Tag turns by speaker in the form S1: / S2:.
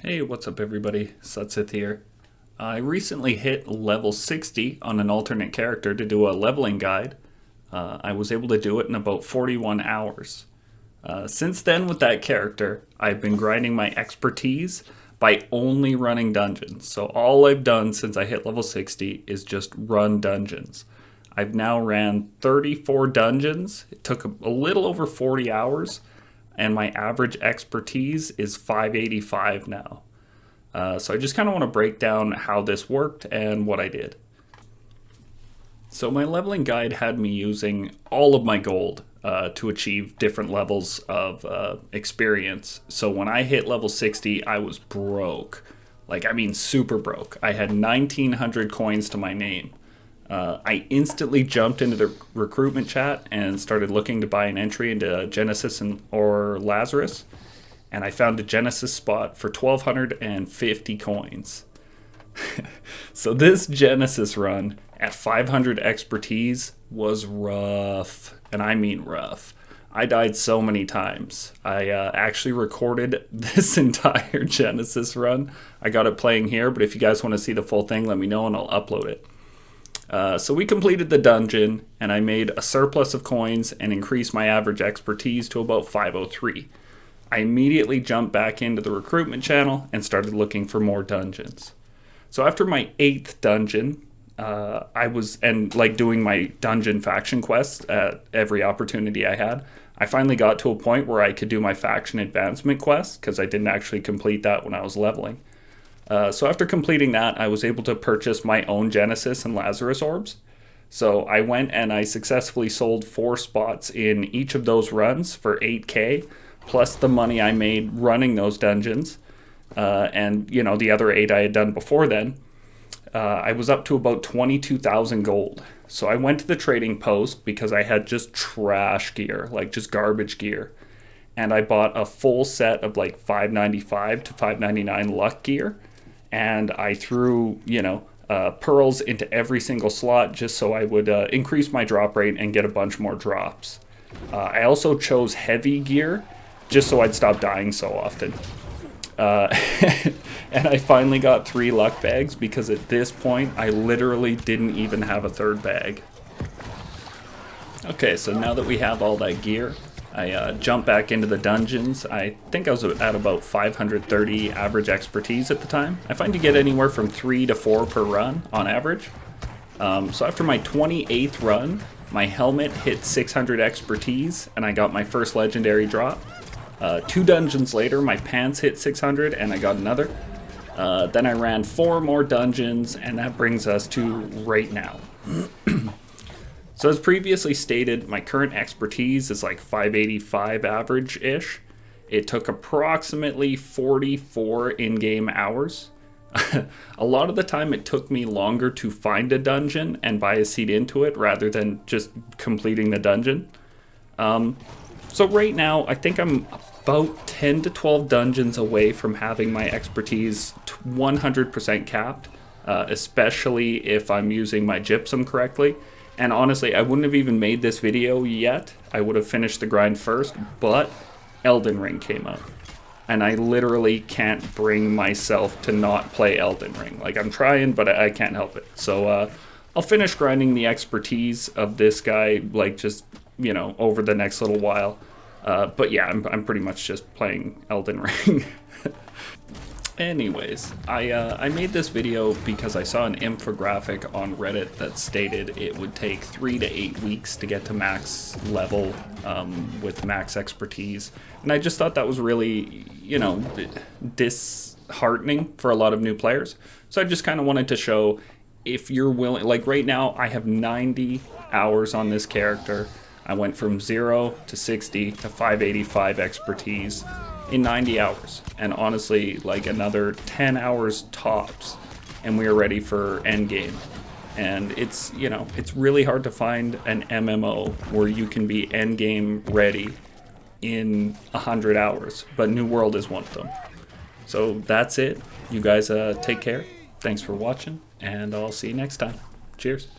S1: Hey, what's up everybody? Sutsith here. I recently hit level 60 on an alternate character to do a leveling guide. I was able to do it in about 41 hours. Since then with that character, I've been grinding my expertise by only running dungeons. So all I've done since I hit level 60 is just run dungeons. I've now ran 34 dungeons. It took a little over 40 hours. And my average expertise is 585 now. So I just kind of want to break down how this worked and what I did. So my leveling guide had me using all of my gold to achieve different levels of experience. So when I hit level 60, I was broke. Super broke. I had 1,900 coins to my name. I instantly jumped into the recruitment chat and started looking to buy an entry into Genesis or Lazarus. And I found a Genesis spot for 1,250 coins. So this Genesis run at 500 expertise was rough. And I mean rough. I died so many times. I actually recorded this entire Genesis run. I got it playing here, but if you guys want to see the full thing, let me know and I'll upload it. So we completed the dungeon, and I made a surplus of coins and increased my average expertise to about 503. I immediately jumped back into the recruitment channel and started looking for more dungeons. So after my 8th dungeon, I was doing my dungeon faction quests at every opportunity I had. I finally got to a point where I could do my faction advancement quest because I didn't actually complete that when I was leveling. So after completing that, I was able to purchase my own Genesis and Lazarus orbs. So I went and I successfully sold 4 spots in each of those runs for 8k, plus the money I made running those dungeons. And the other 8 I had done before then. I was up to about 22,000 gold. So I went to the trading post because I had just trash gear, just garbage gear. And I bought a full set of 595 to 599 luck gear. And I threw, pearls into every single slot just so I would increase my drop rate and get a bunch more drops. I also chose heavy gear just so I'd stop dying so often. And I finally got 3 luck bags because at this point I literally didn't even have a 3rd bag. Okay, so now that we have all that gear, I jumped back into the dungeons. I think I was at about 530 average expertise at the time. I find you get anywhere from 3 to 4 per run on average. So after my 28th run, my helmet hit 600 expertise and I got my first legendary drop. 2 dungeons later, my pants hit 600 and I got another. Then I ran 4 more dungeons and that brings us to right now. So as previously stated, my current expertise is 585 average-ish. It took approximately 44 in-game hours. A lot of the time it took me longer to find a dungeon and buy a seat into it rather than just completing the dungeon. So right now I think I'm about 10 to 12 dungeons away from having my expertise 100% capped, especially if I'm using my gypsum correctly. And honestly, I wouldn't have even made this video yet. I would have finished the grind first, but Elden Ring came out. And I literally can't bring myself to not play Elden Ring. I'm trying, but I can't help it. So I'll finish grinding the expertise of this guy, over the next little while. But yeah, I'm pretty much just playing Elden Ring. Anyways, I made this video because I saw an infographic on Reddit that stated it would take 3 to 8 weeks to get to max level with max expertise. And I just thought that was really, disheartening for a lot of new players. So I just kind of wanted to show if you're willing, right now I have 90 hours on this character. I went from 0 to 60 to 585 expertise in 90 hours, and honestly another 10 hours tops and we are ready for endgame. And it's it's really hard to find an MMO where you can be endgame ready in 100 hours, but New World is one of them. So that's it. You guys take care. Thanks for watching and I'll see you next time. Cheers.